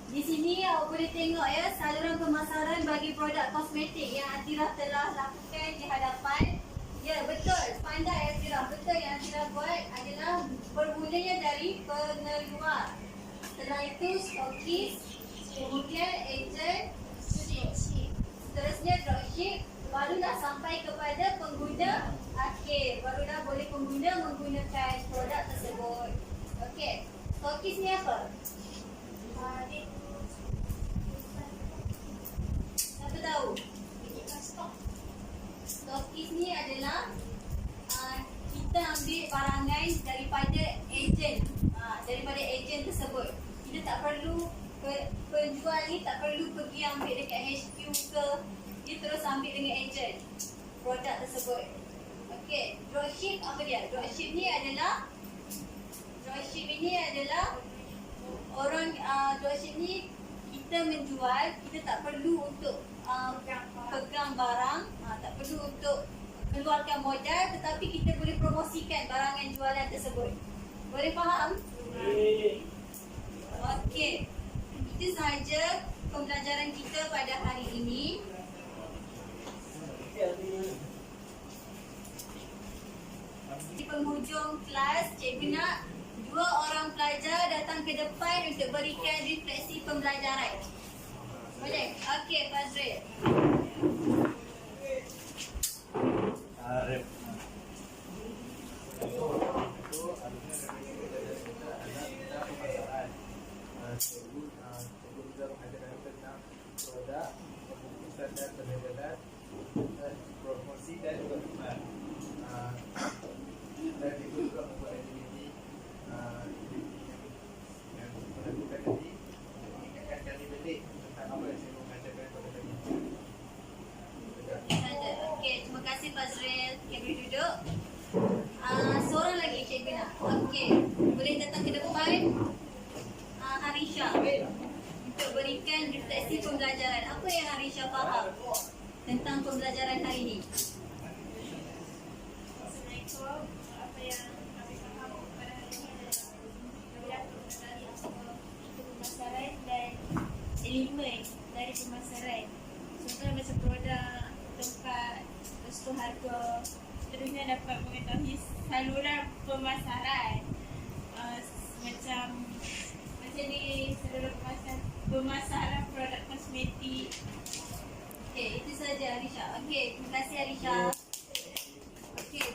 Di sini awak boleh tengok ya saluran pemasaran bagi produk kosmetik yang Atirah telah lakukan di hadapan. Ya, betul. Pandai Atirah. Betul yang Atirah buat adalah bermulanya dari pengeluar. Setelah itu stokis, kemudian ejen, seterusnya dropship, barulah sampai kepada pengguna akhir. Barulah boleh pengguna menggunakan produk tersebut. Okey, stokis ni apa? Siapa tahu? Stokis ni adalah kita ambil barangan daripada ejen. Daripada ejen tersebut. Kita tak perlu, penjual ni tak perlu pergi ambil dekat HQ ke. Dia terus ambil dengan ejen produk tersebut. Okey, dropship apa dia? Dropship ni adalah orang dropship ni kita menjual, kita tak perlu untuk pegang barang, tak perlu untuk keluarkan modal, tetapi kita boleh promosikan barangan jualan tersebut. Boleh faham? Okey. Itu sahaja pembelajaran kita pada hari ini. Di penghujung kelas, cikgu nak 2 orang pelajar datang ke depan untuk berikan refleksi pembelajaran. Boleh? Okey, Fazril. Promosi dan perkhidmatan. Dan itu juga membuat aktiviti yang melakukan tadi mengingatkan kali balik tentang apa yang saya mengajarkan pada tadi. Okey, terima kasih Fazril. Okey, boleh duduk. Seorang lagi cikgu nak. Okey, boleh datang ke depan. Harisha untuk berikan refleksi pembelajaran. Apa yang Harisha faham tentang pembelajaran hari ini? Assalamualaikum. Apa yang kami faham pada hari ini adalah pemasaran dan elemen dari pemasaran. Contohnya macam produk, tempat, lepas tu harga. Seterusnya dapat mengetahui saluran pemasaran. Macam ni saluran pemasaran produk kosmetik. Okey, itu saja Harisha. Okey, terima kasih Harisha. Okey,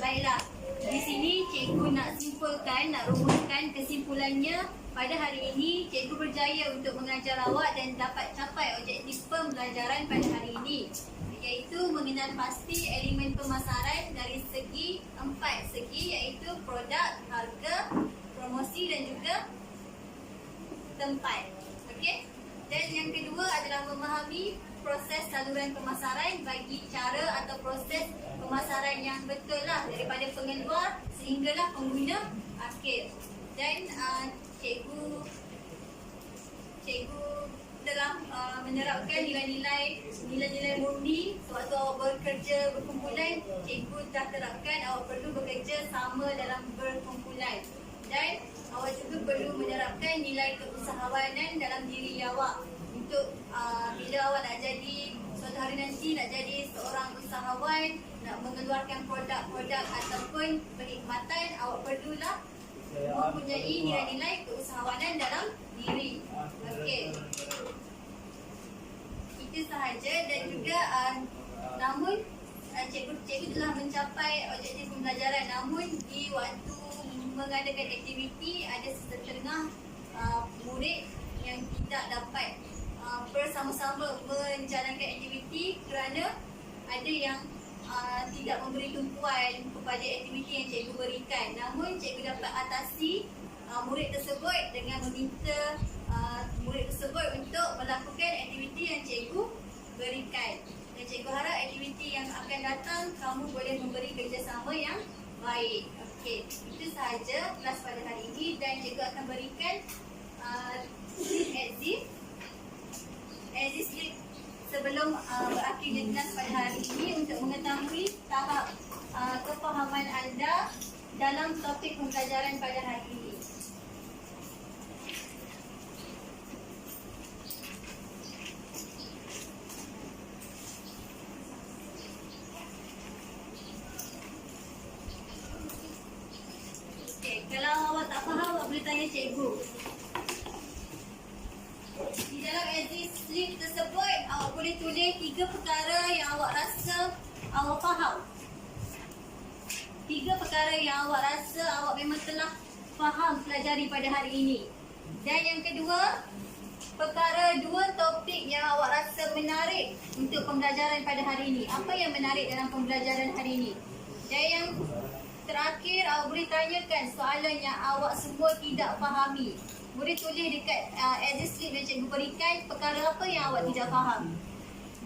baiklah. Di sini cikgu nak simpulkan, nak rumuskan kesimpulannya. Pada hari ini, cikgu berjaya untuk mengajar awak dan dapat capai objektif pembelajaran pada hari ini, iaitu mengenal pasti elemen pemasaran dari segi 4 segi, iaitu produk, harga, promosi dan juga tempat. Okey? Dan yang kedua adalah memahami proses saluran pemasaran bagi cara atau proses pemasaran yang betul lah daripada pengeluar sehinggalah pengguna akhir. Dan cikgu telah menerapkan nilai-nilai mundi sewaktu awak bekerja berkumpulan. Cikgu dah terapkan awak perlu bekerja sama dalam berkumpulan, dan awak juga perlu menerapkan nilai keusahawanan dalam diri awak untuk bila awak nak jadi suatu hari nanti nak jadi seorang usahawan, nak mengeluarkan produk-produk ataupun perkhidmatan, awak perlulah mempunyai nilai-nilai keusahawanan dalam diri. Okey. Itu sahaja, dan juga namun cikgu telah mencapai objektif pembelajaran, namun di waktu mengadakan aktiviti ada setengah murid yang tidak dapat bersama-sama menjalankan aktiviti kerana ada yang tidak memberi tumpuan kepada aktiviti yang cikgu berikan. Namun cikgu dapat atasi murid tersebut dengan meminta murid tersebut untuk melakukan aktiviti yang cikgu berikan. Dan cikgu harap aktiviti yang akan datang kamu boleh memberi kerjasama yang baik. Okey, itu sahaja kelas pada hari ini, dan cikgu akan berikan exit slip sebelum berakhirnya kelas pada hari ini untuk mengetahui tahap kefahaman anda dalam topik pembelajaran pada hari ini. Okey, kalau awak tak faham, awak boleh tanya cikgu. Di dalam exit slip tersebut, awak boleh tulis 3 perkara yang awak rasa awak faham. 3 perkara yang awak rasa awak memang telah faham pelajari pada hari ini. Dan yang kedua, perkara 2 topik yang awak rasa menarik untuk pembelajaran pada hari ini. Apa yang menarik dalam pembelajaran hari ini? Dan yang terakhir, awak boleh tanyakan soalan yang awak semua tidak fahami. Boleh tulis dekat exit slip yang cikgu berikan perkara apa yang awak tidak faham.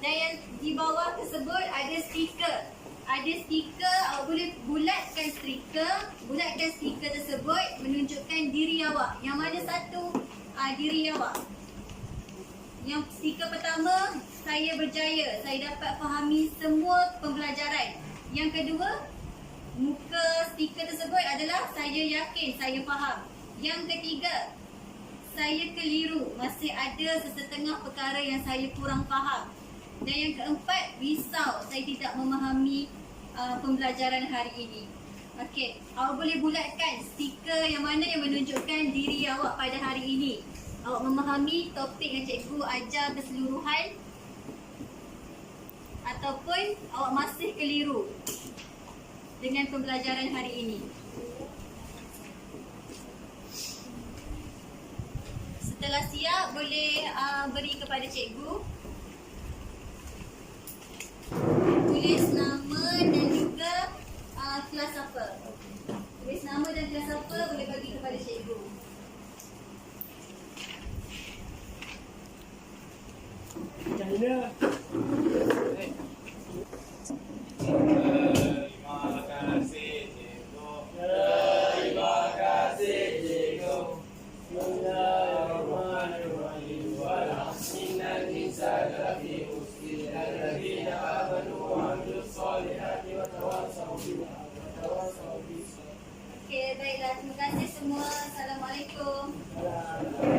Dan yang di bawah tersebut ada stiker. Ada stiker, awak boleh bulatkan stiker tersebut menunjukkan diri awak. Yang mana satu diri awak. Yang stiker pertama, saya berjaya, saya dapat fahami semua pembelajaran. Yang kedua, muka stiker tersebut adalah saya yakin, saya faham. Yang ketiga, saya keliru, masih ada sesetengah perkara yang saya kurang faham. Dan yang keempat, risau, saya tidak memahami pembelajaran hari ini. Okey, awak boleh bulatkan stiker yang mana yang menunjukkan diri awak pada hari ini. Awak memahami topik yang cikgu ajar keseluruhan, ataupun awak masih keliru dengan pembelajaran hari ini. Setelah siap, boleh beri kepada cikgu. Tulis nama dan juga kelas apa. Tulis nama dan kelas apa boleh bagi kepada cikgu. China. Terima kasih cikgu. Bismillahirrahmanirrahim. Innal insana lafi khusr illa amanu wa amilus solihati wa tawassaw bil haqqi wa tawassaw bis sabr. Okey, baiklah. Terima kasih semua. Assalamualaikum. Salam.